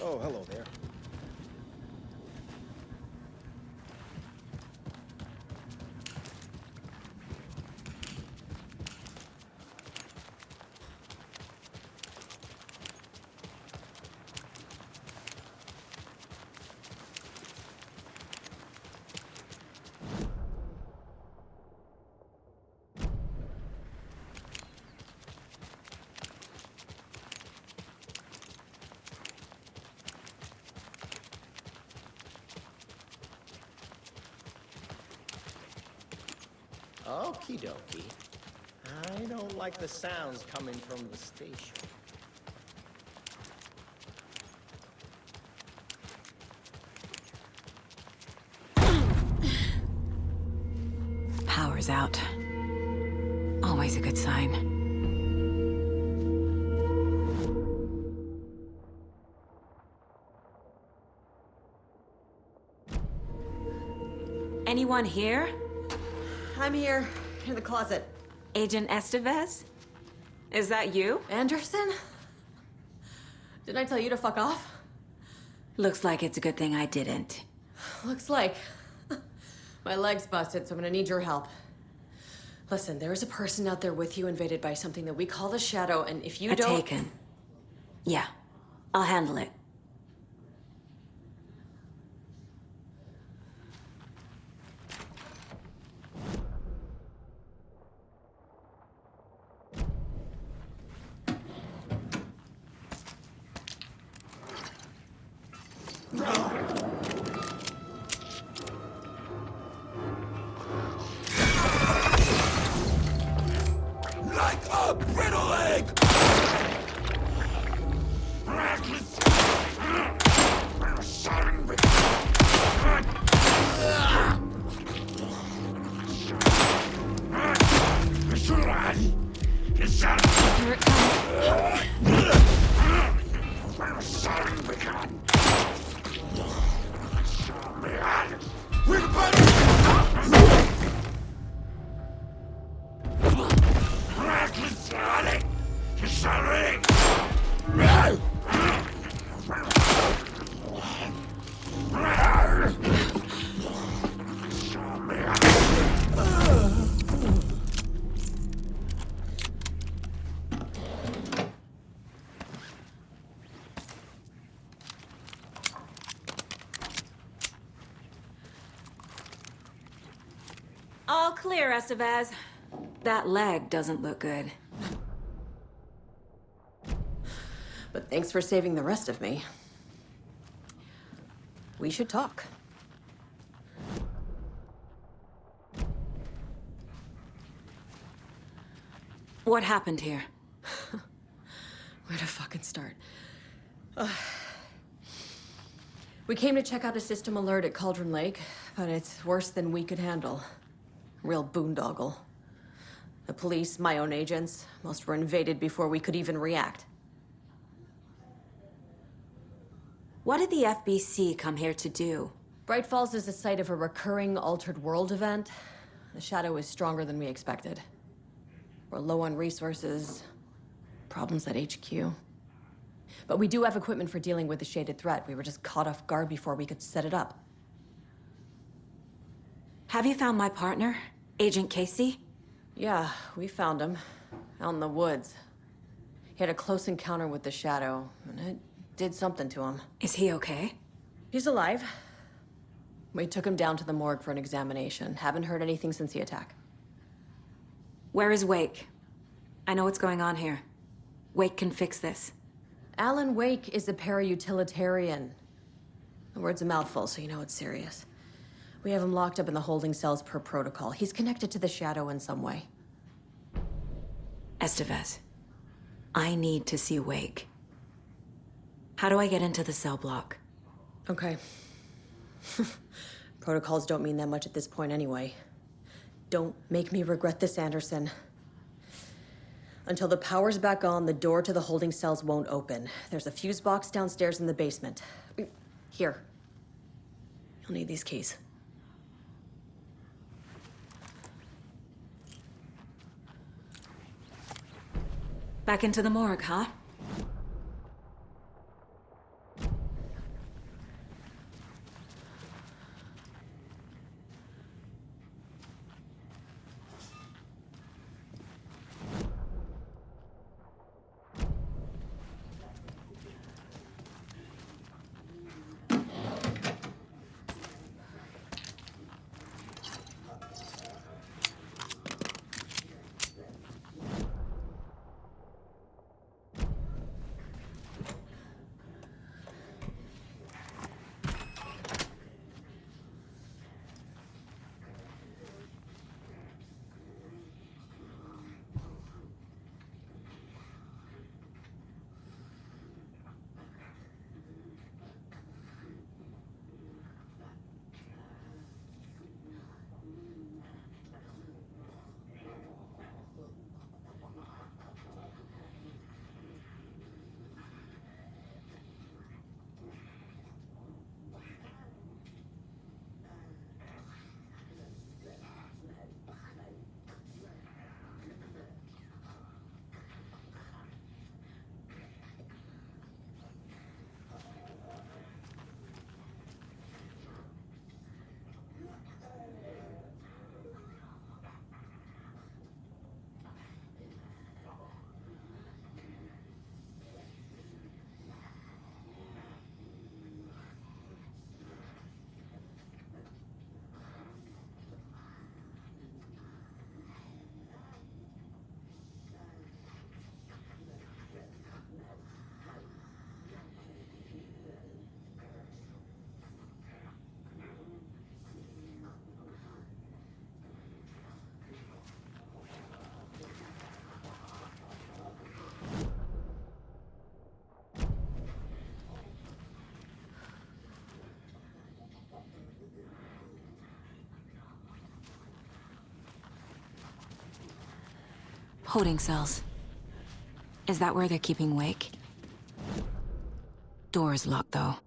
Oh, hello there. Okie dokie. I don't like the sounds coming from the station. Power's out. Always a good sign. Anyone here? I'm here, in the closet. Agent Estevez? Is that you? Anderson? Didn't I tell you to fuck off? Looks like it's a good thing I didn't. Looks like. My leg's busted, so I'm gonna need your help. Listen, there is a person out there with you invaded by something that we call the Shadow, and if you don't... Taken. Yeah, I'll handle it. Like a brittle egg! Here it comes. All clear, Estevez. That leg doesn't look good. But thanks for saving the rest of me. We should talk. What happened here? Where to fucking start? We came to check out a system alert at Cauldron Lake, but it's worse than we could handle. Real boondoggle. The police, my own agents, most were invaded before we could even react. What did the FBC come here to do? Bright Falls is the site of a recurring Altered World event. The Shadow is stronger than we expected. We're low on resources, problems at HQ. But we do have equipment for dealing with the shaded threat. We were just caught off guard before we could set it up. Have you found my partner, Agent Casey? Yeah, we found him. Out in the woods. He had a close encounter with the Shadow, and it did something to him. Is he okay? He's alive. We took him down to the morgue for an examination. Haven't heard anything since the attack. Where is Wake? I know what's going on here. Wake can fix this. Alan Wake is a para-utilitarian. The word's a mouthful, so you know it's serious. We have him locked up in the holding cells per protocol. He's connected to the Shadow in some way. Estevez, I need to see Wake. How do I get into the cell block? Okay. Protocols don't mean that much at this point anyway. Don't make me regret this, Anderson. Until the power's back on, the door to the holding cells won't open. There's a fuse box downstairs in the basement. Here. You'll need these keys. Back into the morgue, huh? Holding cells. Is that where they're keeping Wake? Door is locked, though.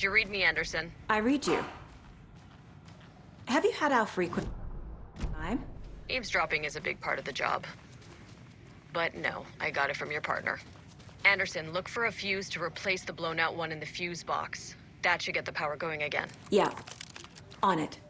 Did you read me, Anderson? I read you. Have you had how frequent time? Eavesdropping is a big part of the job. But no, I got it from your partner. Anderson, look for a fuse to replace the blown out one in the fuse box. That should get the power going again. Yeah. On it.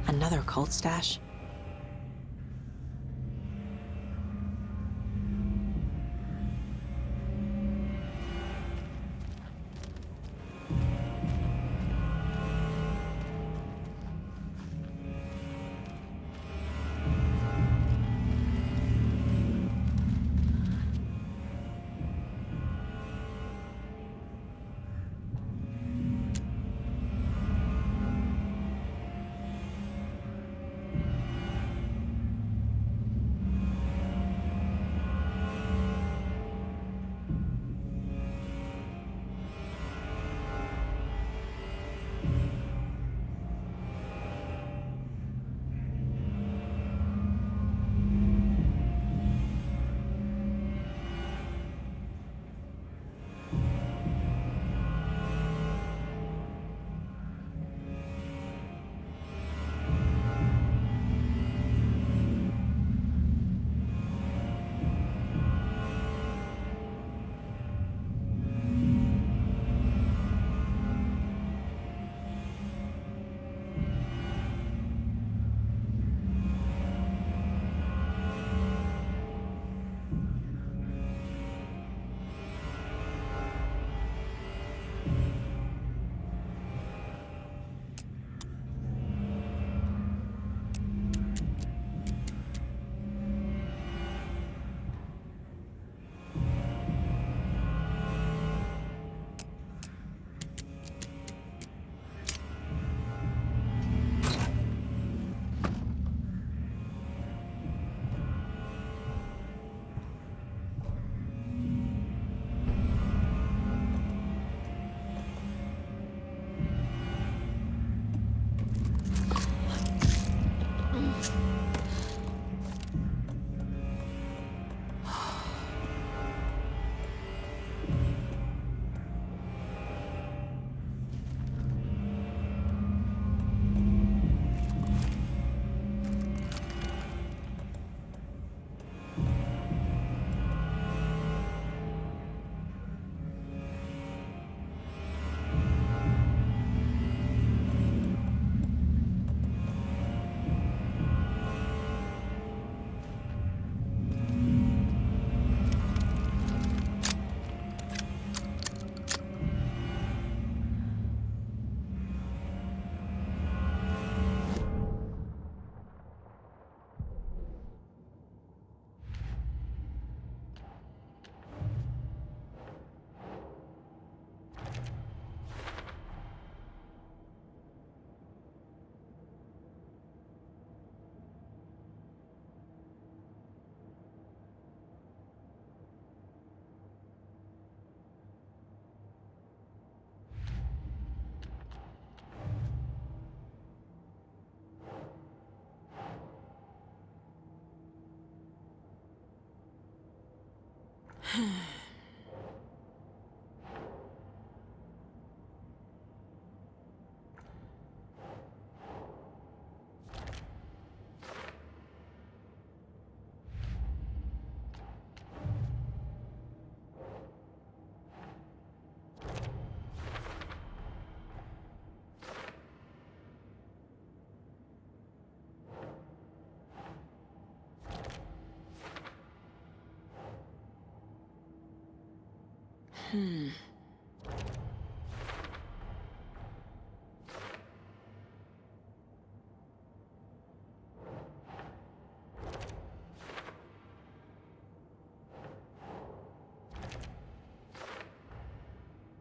Another cult stash?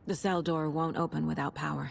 The cell door won't open without power.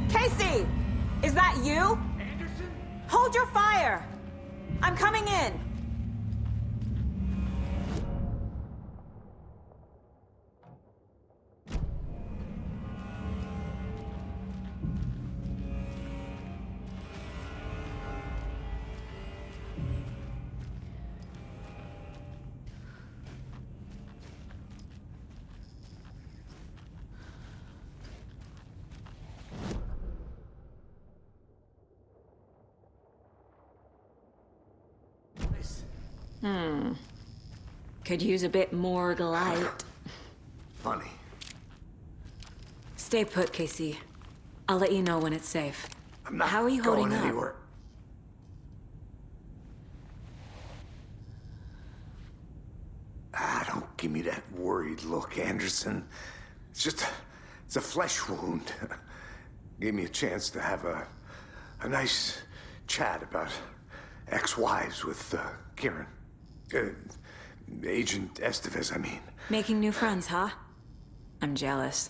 Casey! Is that you? Anderson? Hold your fire! I'm coming in! Could use a bit more light. Funny. Stay put, Casey. I'll let you know when it's safe. I'm not How are you holding going up? anywhere. Don't give me that worried look, Anderson. It's a flesh wound. Gave me a chance to have a nice chat about ex-wives with, Kieran. Agent Estevez, I mean. Making new friends, huh? I'm jealous.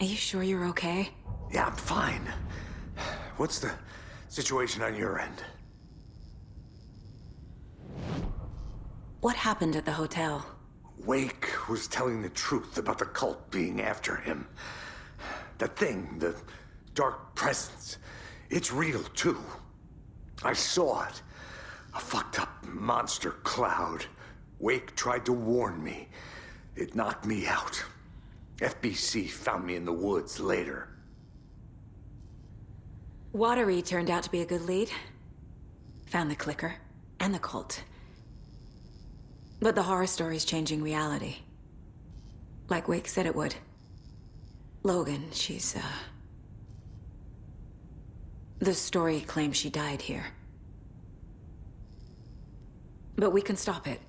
Are you sure you're okay? Yeah, I'm fine. What's the situation on your end? What happened at the hotel? Wake was telling the truth about the cult being after him. That thing, the dark presence, it's real too. I saw it. A fucked up monster cloud. Wake tried to warn me. It knocked me out. FBC found me in the woods later. Watery turned out to be a good lead. Found the clicker and the cult. But the horror story's changing reality. Like Wake said it would. Logan, she's, the story claims she died here. But we can stop it.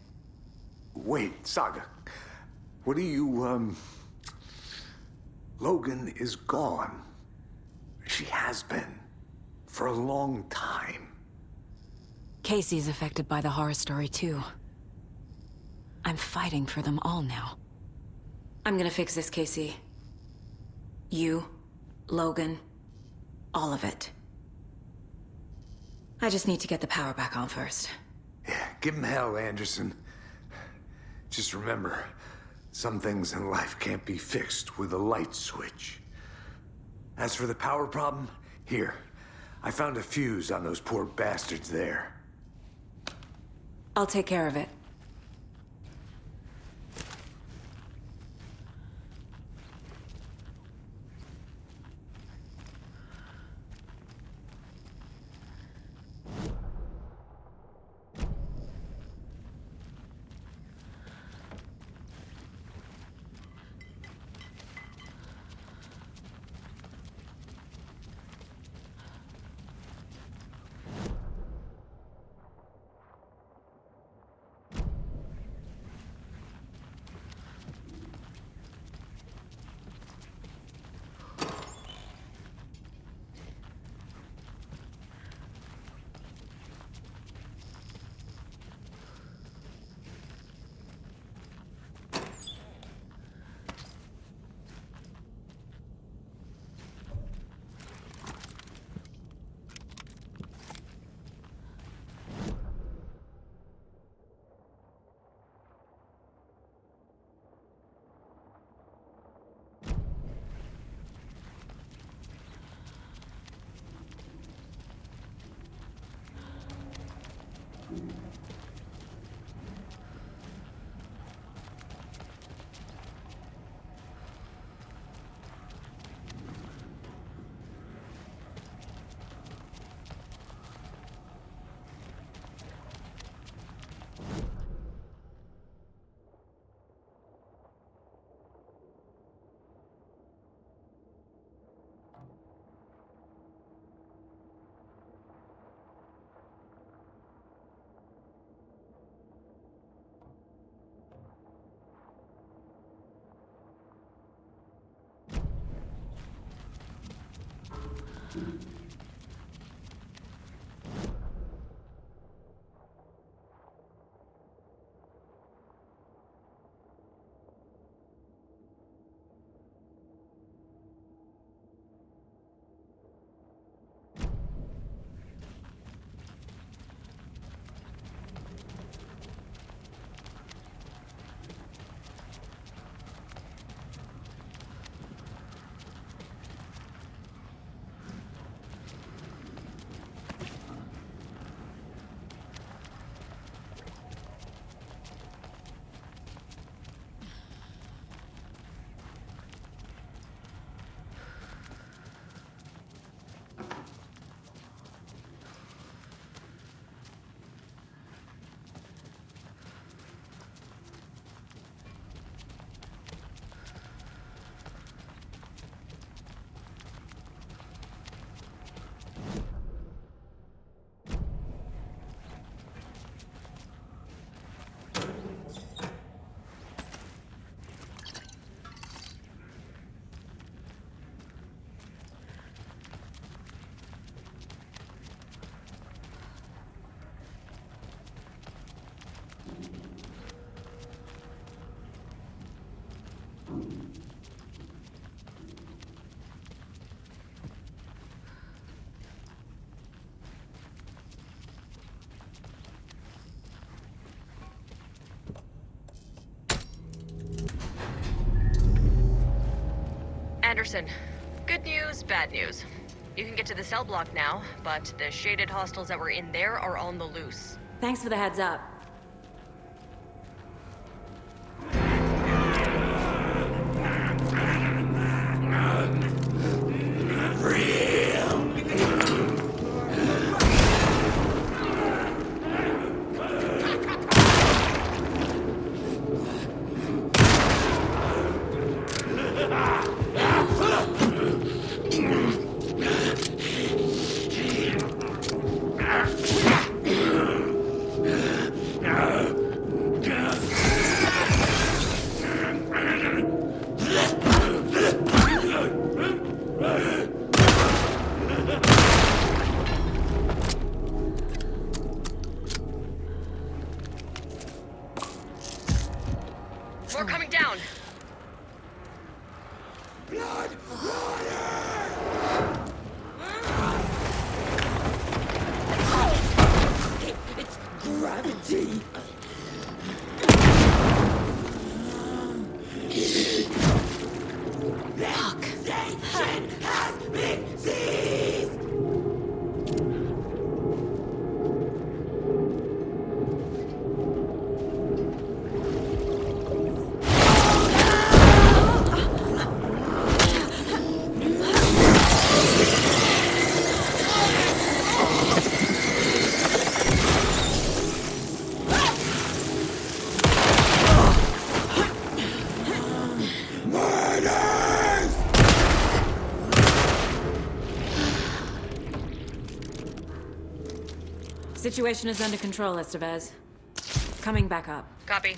Wait, Saga. What do you, Logan is gone. She has been. For a long time. Casey's affected by the horror story, too. I'm fighting for them all now. I'm gonna fix this, Casey. You, Logan, all of it. I just need to get the power back on first. Yeah, give him hell, Anderson. Just remember, some things in life can't be fixed with a light switch. As for the power problem, here. I found a fuse on those poor bastards there. I'll take care of it. Anderson, good news, bad news. You can get to the cell block now, but the shaded hostiles that were in there are on the loose. Thanks for the heads up. More coming down! It's gravity! Situation is under control, Estevez. Coming back up. Copy.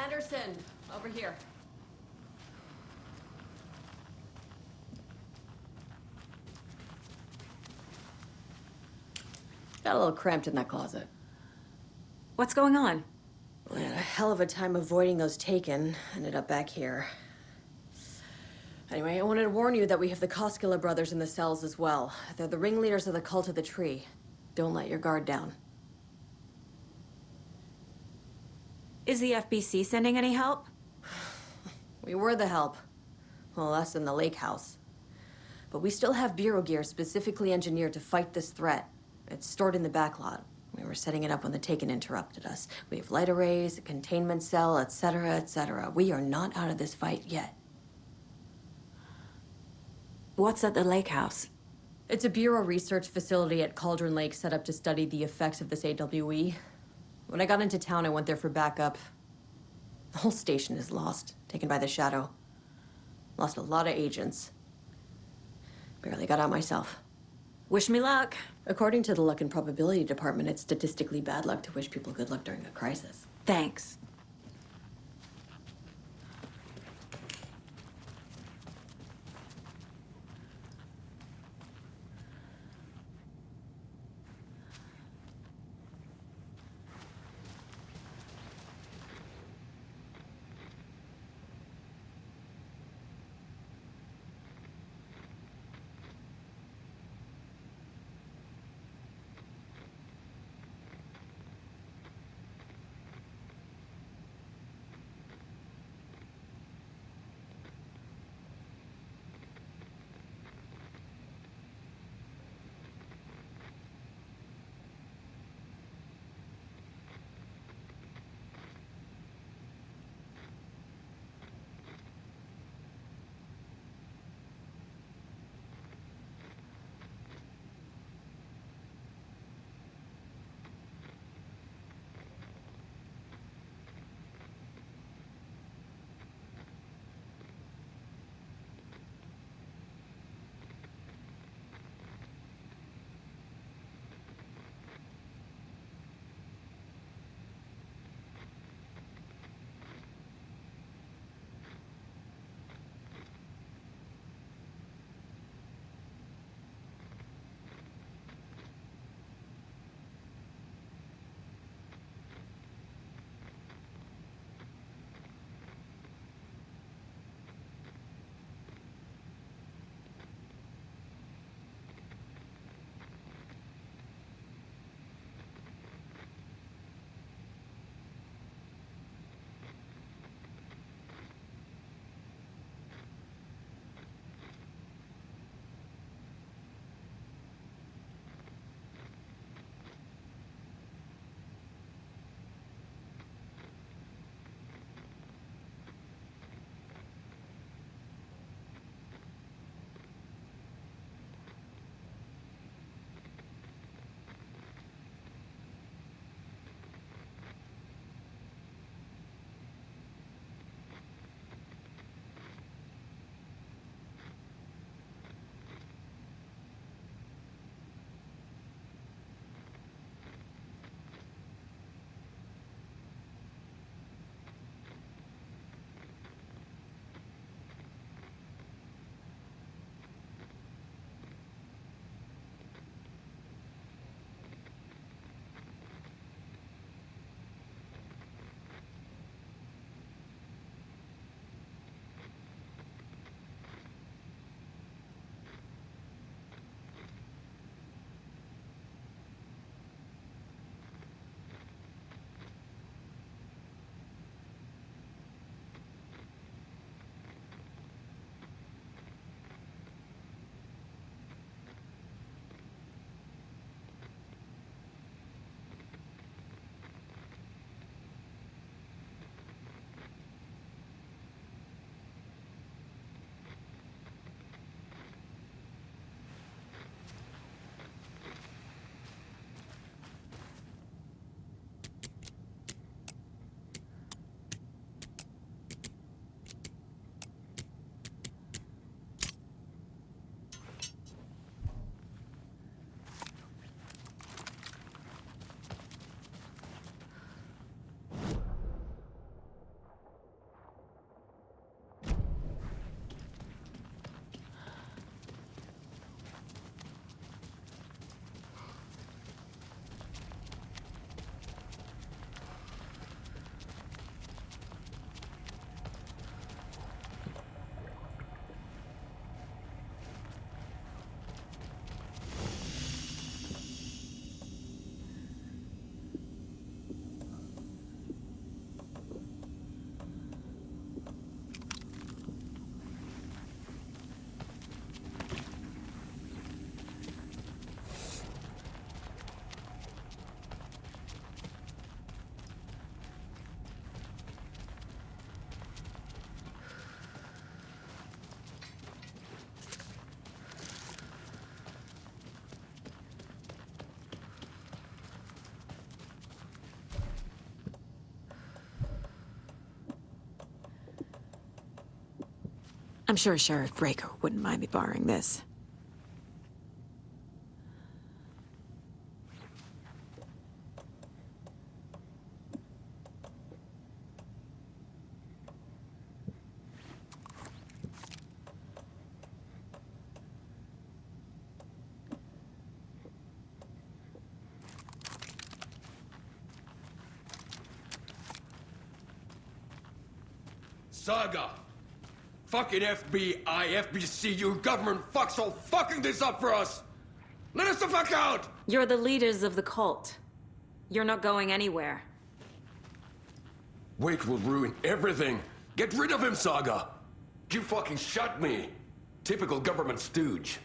Anderson, over here. Got a little cramped in that closet. What's going on? We had a hell of a time avoiding those taken. Ended up back here. Anyway, I wanted to warn you that we have the Koskela brothers in the cells as well. They're the ringleaders of the Cult of the Tree. Don't let your guard down. Is the FBC sending any help? We were the help. Well, us in the lake house. But we still have Bureau gear specifically engineered to fight this threat. It's stored in the backlot. We were setting it up when the Taken interrupted us. We have light arrays, a containment cell, etc., etc. We are not out of this fight yet. What's at the lake house? It's a Bureau research facility at Cauldron Lake set up to study the effects of this AWE. When I got into town, I went there for backup. The whole station is lost, taken by the Shadow. Lost a lot of agents. Barely got out myself. Wish me luck. According to the Luck and Probability Department, it's statistically bad luck to wish people good luck during a crisis. Thanks. I'm sure Sheriff Draco wouldn't mind me borrowing this. Saga! Fucking FBI, FBC, you government fucks all fucking this up for us! Let us the fuck out! You're the leaders of the cult. You're not going anywhere. Wake will ruin everything! Get rid of him, Saga! You fucking shot me! Typical government stooge.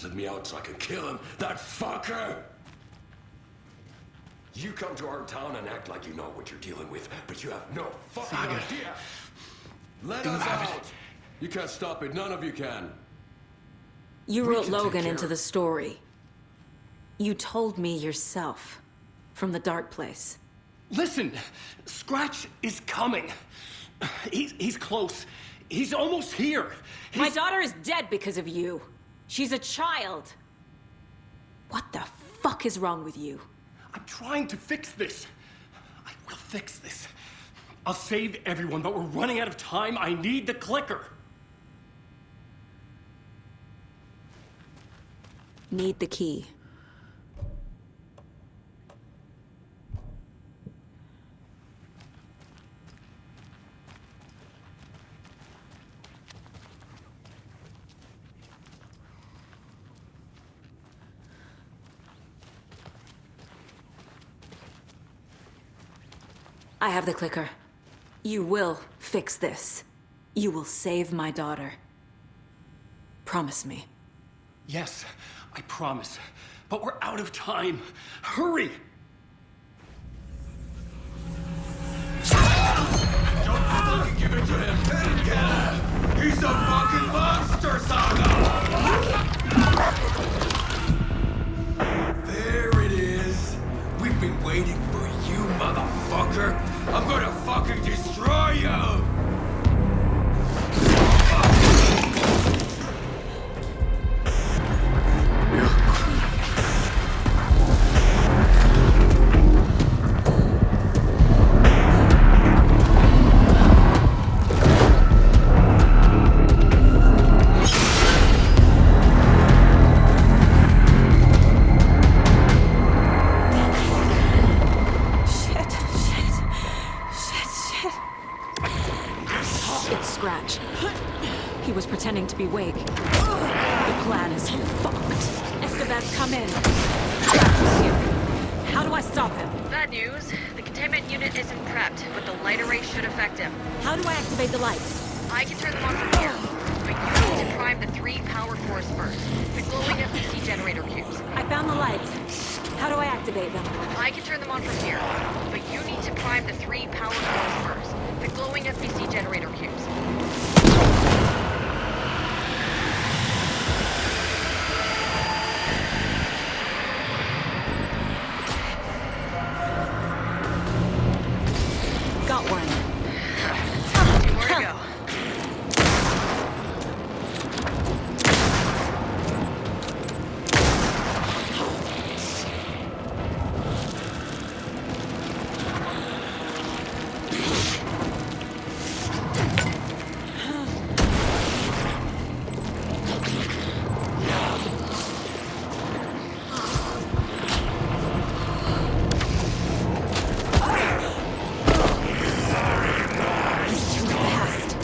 Let me out so I can kill him, that fucker! You come to our town and act like you know what you're dealing with, but you have no fucking idea! Let us out! You can't stop it, none of you can. You We wrote can take Logan care into of- the story. You told me yourself. From the dark place. Listen, Scratch is coming. He's close. He's almost here. My daughter is dead because of you. She's a child. What the fuck is wrong with you? I'm trying to fix this. I will fix this. I'll save everyone, but we're running out of time. I need the clicker. Need the key. I have the clicker. You will fix this. You will save my daughter. Promise me. Yes, I promise. But we're out of time. Hurry! Don't fucking give it to him! He's a fucking monster, Saga! There it is! We've been waiting for you, motherfucker! I'm gonna fucking destroy you! It's Scratch. He was pretending to be Wake. The plan is fucked. Estevez, come in. Scratch is here. How do I stop him? Bad news. The containment unit isn't prepped, but the light array should affect him. How do I activate the lights? I can turn them on from here, but you need to prime the 3 power cores first. The glowing FPC generator cubes. I found the lights. How do I activate them? I can turn them on from here, but you need to prime the 3 power cores first. The glowing FPC generator cubes. Got one. 2 more to go. He's too fast.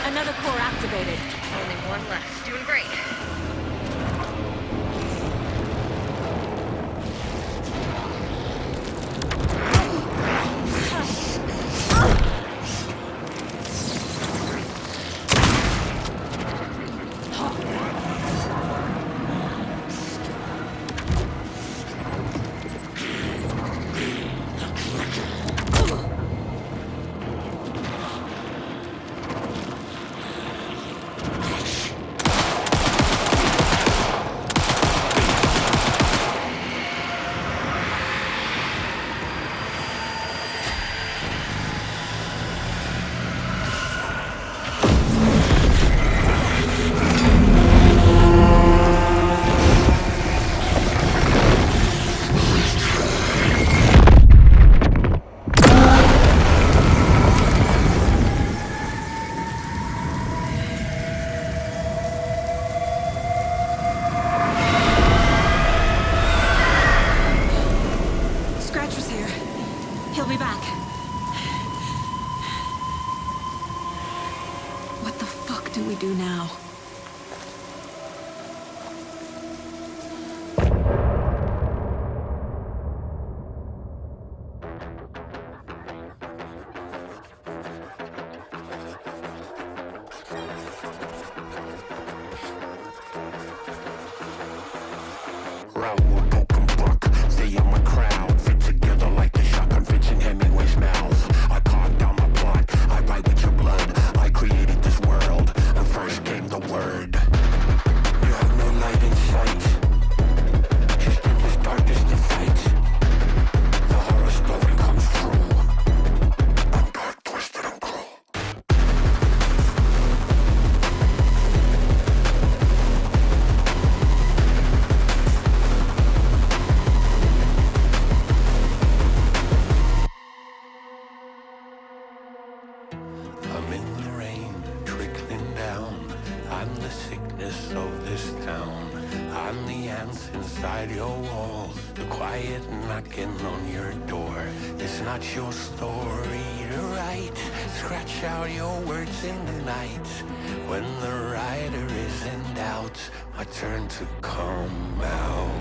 Another core activated. Only one left. Doing great. we do now? Raoul Buck, stay in my crowd, fit together like the shotgun fits in Hemingway's mouth. I carved out my plot, I write with your blood. I created this world, and first came the word. You have no light in sight, just in this darkness to fight. The horror story comes true. I'm dark, twisted, and cruel. I'm in the rain, trickling down. I'm the sickness of this town. I'm the ants inside your walls, the quiet knocking on your door. It's not your story to write. Scratch out your words in the night. When the writer is in doubt, I turn to come out.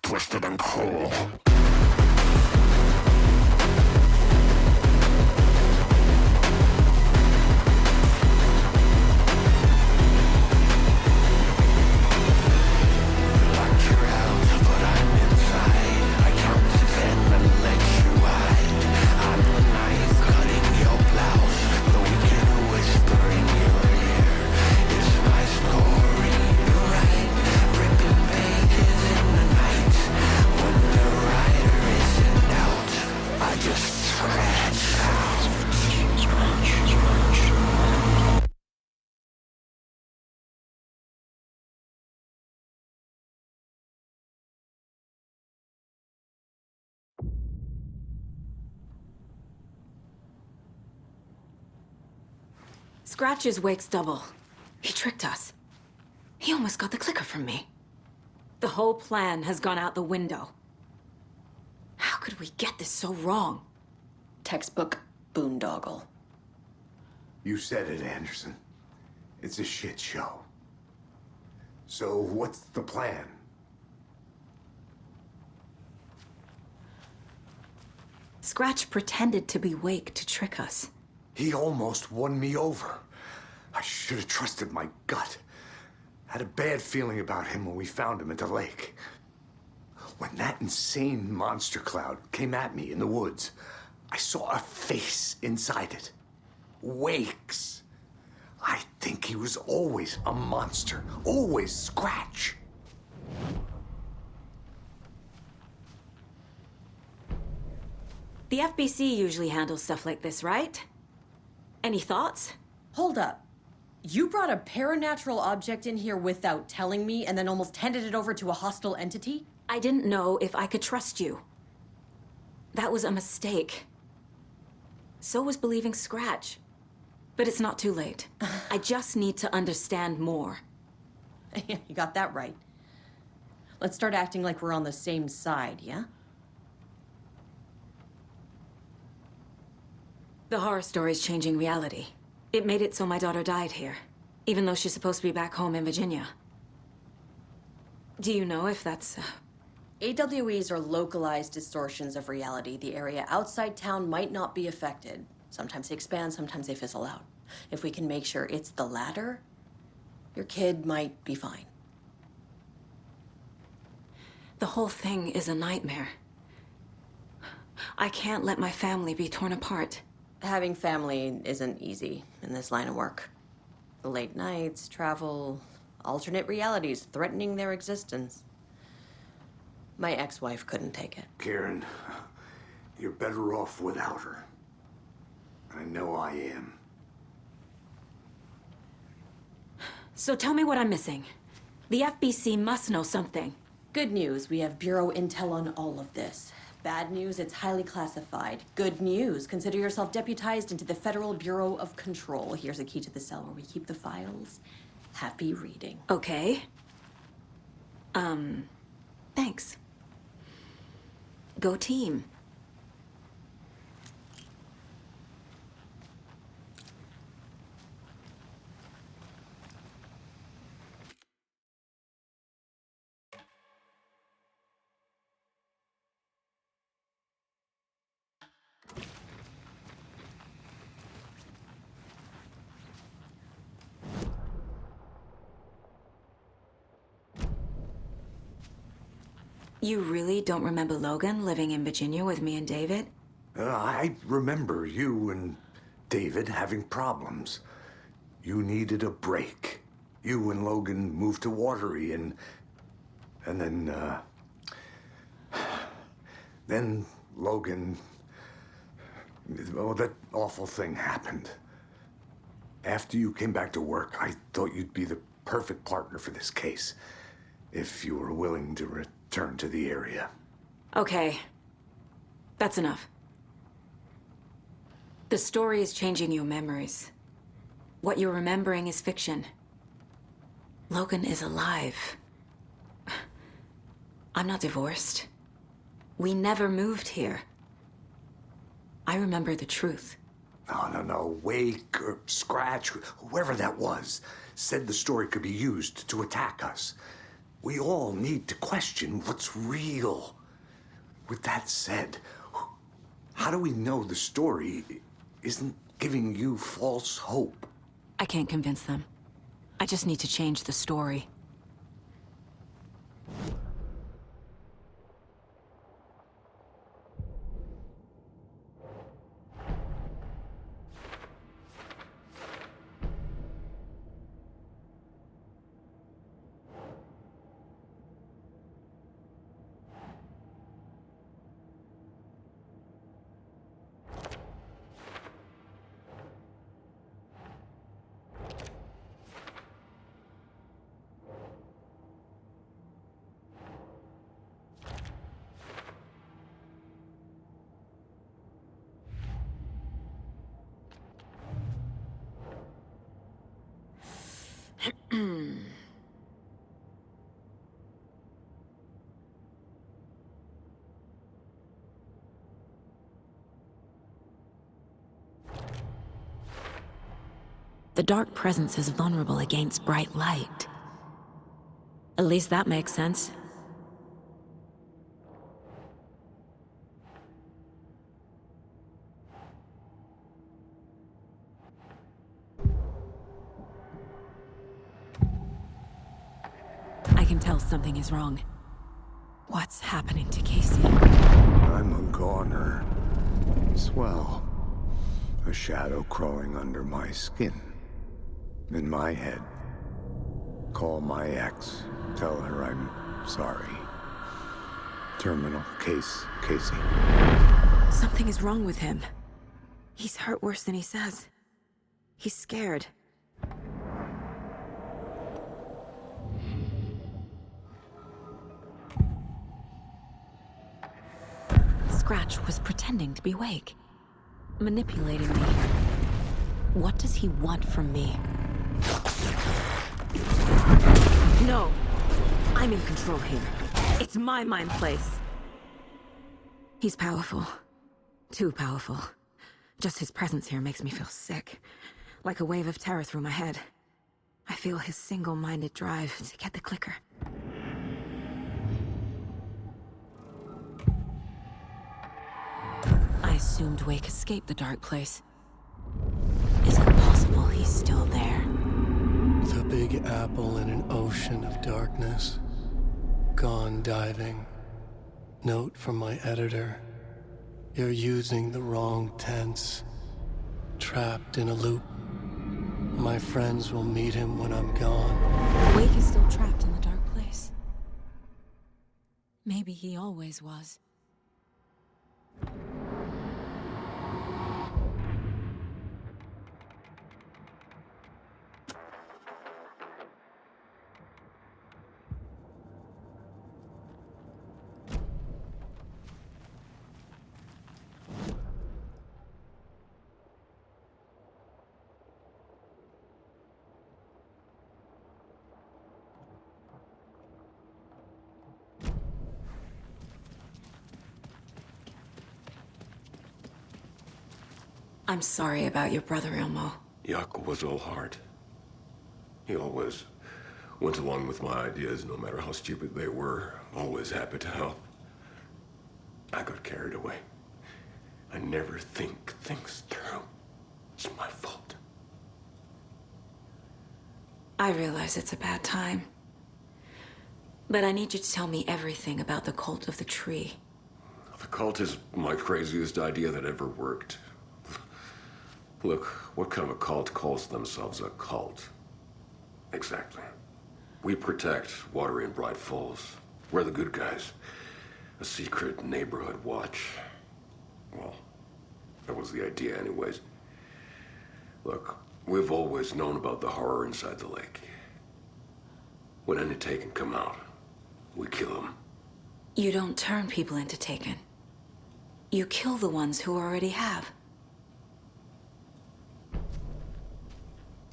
Twisted and cruel. Scratch's wake's double. He tricked us. He almost got the clicker from me. The whole plan has gone out the window. How could we get this so wrong? Textbook boondoggle. You said it, Anderson. It's a shit show. So what's the plan? Scratch pretended to be Wake to trick us. He almost won me over. I should have trusted my gut. Had a bad feeling about him when we found him at the lake. When that insane monster cloud came at me in the woods, I saw a face inside it. Wake's. I think he was always a monster. Always Scratch. The FBC usually handles stuff like this, right? Any thoughts? Hold up. You brought a paranatural object in here without telling me and then almost handed it over to a hostile entity? I didn't know if I could trust you. That was a mistake. So was believing Scratch. But it's not too late. I just need to understand more. Yeah, you got that right. Let's start acting like we're on the same side, yeah? The horror story's changing reality. It made it so my daughter died here, even though she's supposed to be back home in Virginia. Do you know if that's... AWEs are localized distortions of reality. The area outside town might not be affected. Sometimes they expand, sometimes they fizzle out. If we can make sure it's the latter, your kid might be fine. The whole thing is a nightmare. I can't let my family be torn apart. Having family isn't easy in this line of work. The late nights, travel, alternate realities threatening their existence. My ex-wife couldn't take it. Karen, You're better off without her. I know I am. So tell me what I'm missing. The FBC must know something. Good news, we have Bureau intel on all of this. Bad news, it's highly classified. Good news, consider yourself deputized into the Federal Bureau of Control. Here's a key to the cell where we keep the files. Happy reading. Okay. Thanks. Go team. You really don't remember Logan living in Virginia with me and David? I remember you and David having problems. You needed a break. You and Logan moved to Watery and then Logan, oh, that awful thing happened. After you came back to work, I thought you'd be the perfect partner for this case, if you were willing to return to the area. Okay. That's enough. The story is changing your memories. What you're remembering is fiction. Logan is alive. I'm not divorced. We never moved here. I remember the truth. No. Wake or Scratch, whoever that was, said the story could be used to attack us. We all need to question what's real. With that said, how do we know the story isn't giving you false hope? I can't convince them. I just need to change the story. The dark presence is vulnerable against bright light. At least that makes sense. I can tell something is wrong. What's happening to Casey? I'm a goner. Swell. A shadow crawling under my skin. In my head. Call my ex. Tell her I'm sorry. Terminal case, Casey. Something is wrong with him. He's hurt worse than he says. He's scared. Scratch was pretending to be awake. Manipulating me. What does he want from me? No! I'm in control here. It's my mind place. He's powerful. Too powerful. Just his presence here makes me feel sick. Like a wave of terror through my head. I feel his single-minded drive to get the clicker. I assumed Wake escaped the dark place. Is it possible he's still there? The Big Apple in an ocean of darkness. Gone diving. Note from my editor. You're using the wrong tense. Trapped in a loop. My friends will meet him when I'm gone. Wake is still trapped in the dark place. Maybe he always was. I'm sorry about your brother, Ilmo. Jaakko was all heart. He always went along with my ideas, no matter how stupid they were. Always happy to help. I got carried away. I never think things through. It's my fault. I realize it's a bad time. But I need you to tell me everything about the Cult of the Tree. The cult is my craziest idea that ever worked. Look, what kind of a cult calls themselves a cult? Exactly. We protect Water in Bright Falls. We're the good guys. A secret neighborhood watch. Well, that was the idea anyways. Look, we've always known about the horror inside the lake. When any Taken come out, we kill them. You don't turn people into Taken. You kill the ones who already have.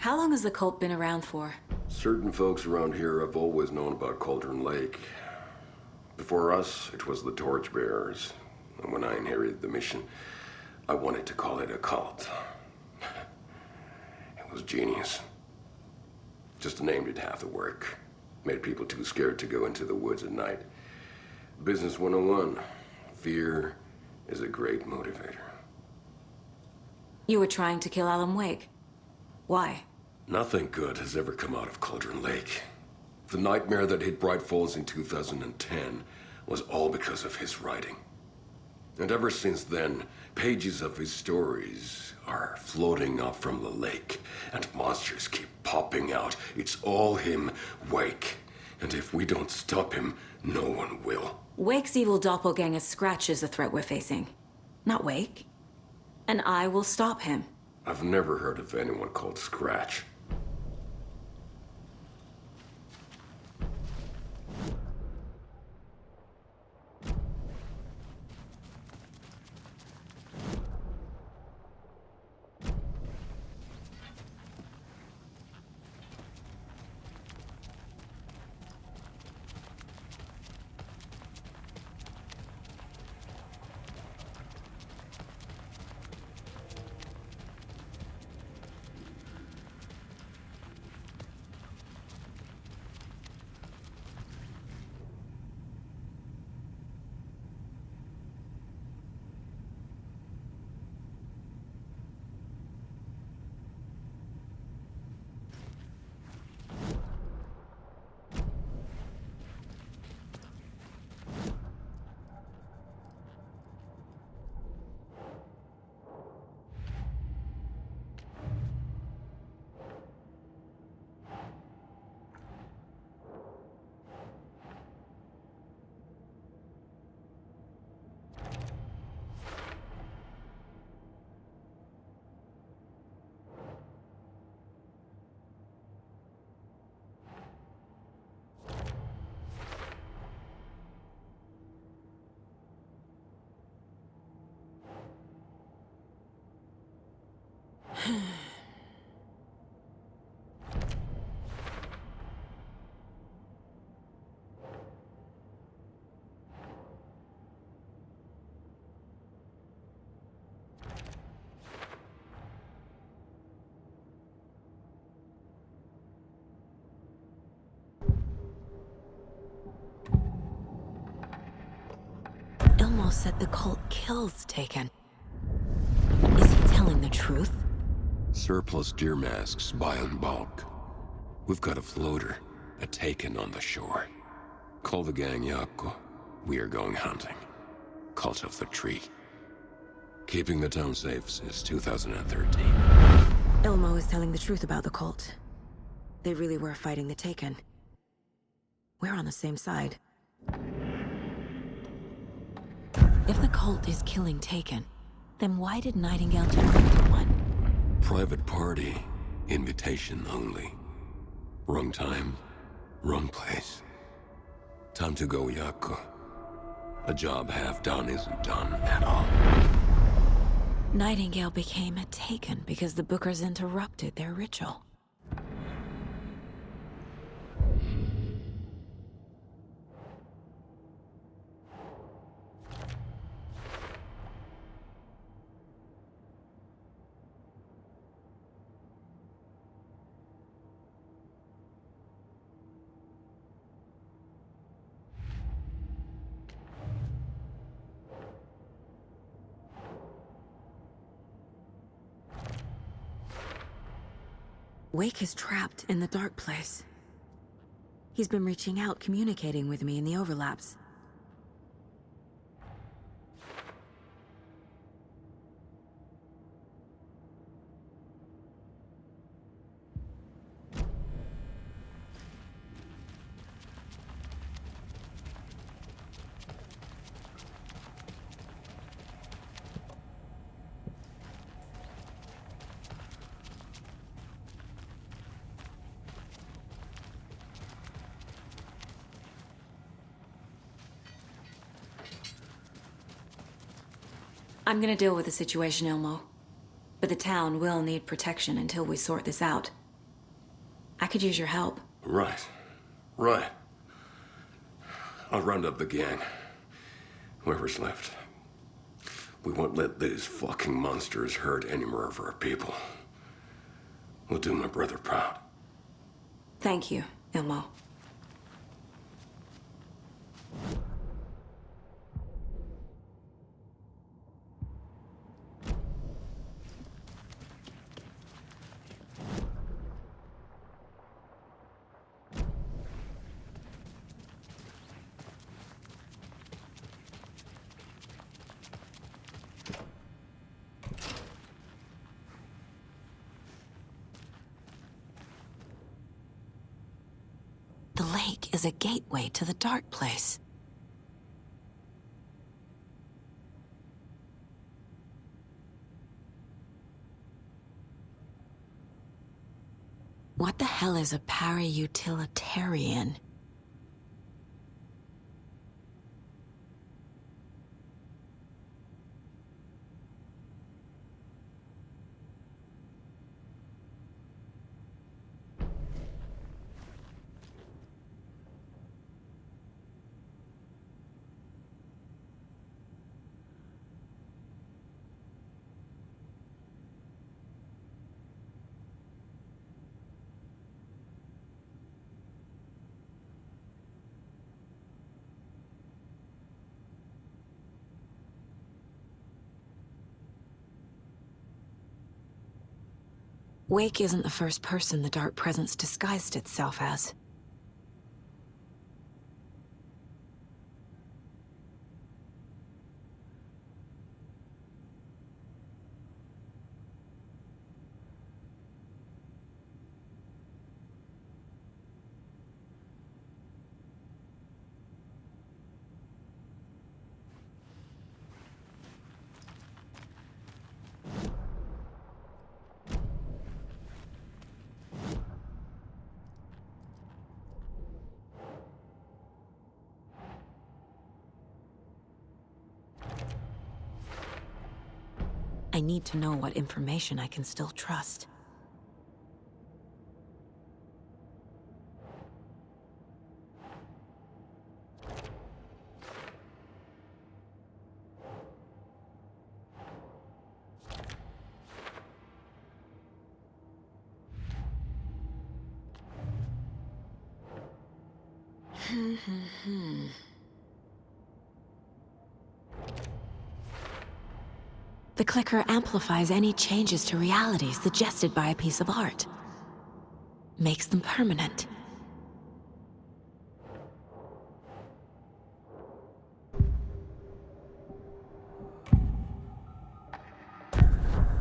How long has the cult been around for? Certain folks around here have always known about Cauldron Lake. Before us, it was the Torchbearers. And when I inherited the mission, I wanted to call it a cult. It was genius. Just a name did half the work. Made people too scared to go into the woods at night. Business 101. Fear is a great motivator. You were trying to kill Alan Wake. Why? Nothing good has ever come out of Cauldron Lake. The nightmare that hit Bright Falls in 2010 was all because of his writing. And ever since then, pages of his stories are floating up from the lake, and monsters keep popping out. It's all him, Wake. And if we don't stop him, no one will. Wake's evil doppelganger Scratch is the threat we're facing, not Wake. And I will stop him. I've never heard of anyone called Scratch. Ilmo said the cult kills Taken. Is he telling the truth? Surplus deer masks buy in bulk. We've got a floater, a Taken on the shore. Call the gang Jaakko. We are going hunting. Cult of the Tree. Keeping the town safe since 2013. Ilmo is telling the truth about the cult. They really were fighting the Taken. We're on the same side. If the cult is killing Taken, then why did Nightingale turn into one? Private party. Invitation only. Wrong time, wrong place. Time to go, Jaakko. A job half done isn't done at all. Nightingale became a Taken because the Bookers interrupted their ritual. Wake is trapped in the dark place. He's been reaching out, communicating with me in the overlaps. I'm gonna deal with the situation, Ilmo. But the town will need protection until we sort this out. I could use your help. Right. Right. I'll round up the gang. Whoever's left. We won't let these fucking monsters hurt any more of our people. We'll do my brother proud. Thank you, Ilmo. The lake is a gateway to the dark place. What the hell is a para-utilitarian? Wake isn't the first person the Dark Presence disguised itself as. I need to know what information I can still trust. The clicker amplifies any changes to reality suggested by a piece of art. Makes them permanent.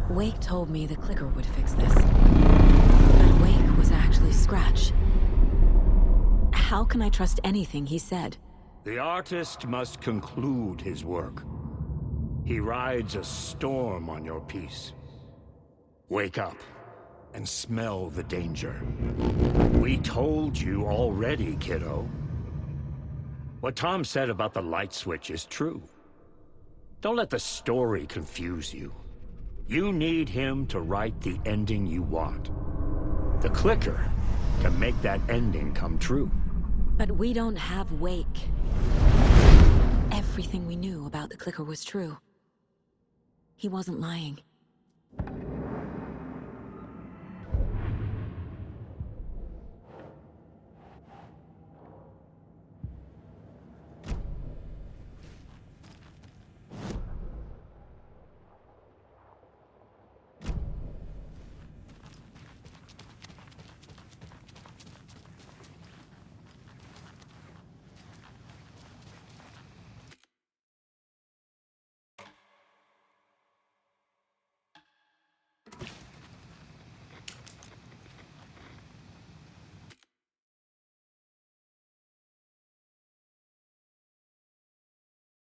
Wake told me the clicker would fix this. But Wake was actually Scratch. How can I trust anything he said? The artist must conclude his work. He rides a storm on your piece. Wake up and smell the danger. We told you already, kiddo. What Tom said about the light switch is true. Don't let the story confuse you. You need him to write the ending you want. The clicker can make that ending come true. But we don't have Wake. Everything we knew about the clicker was true. He wasn't lying.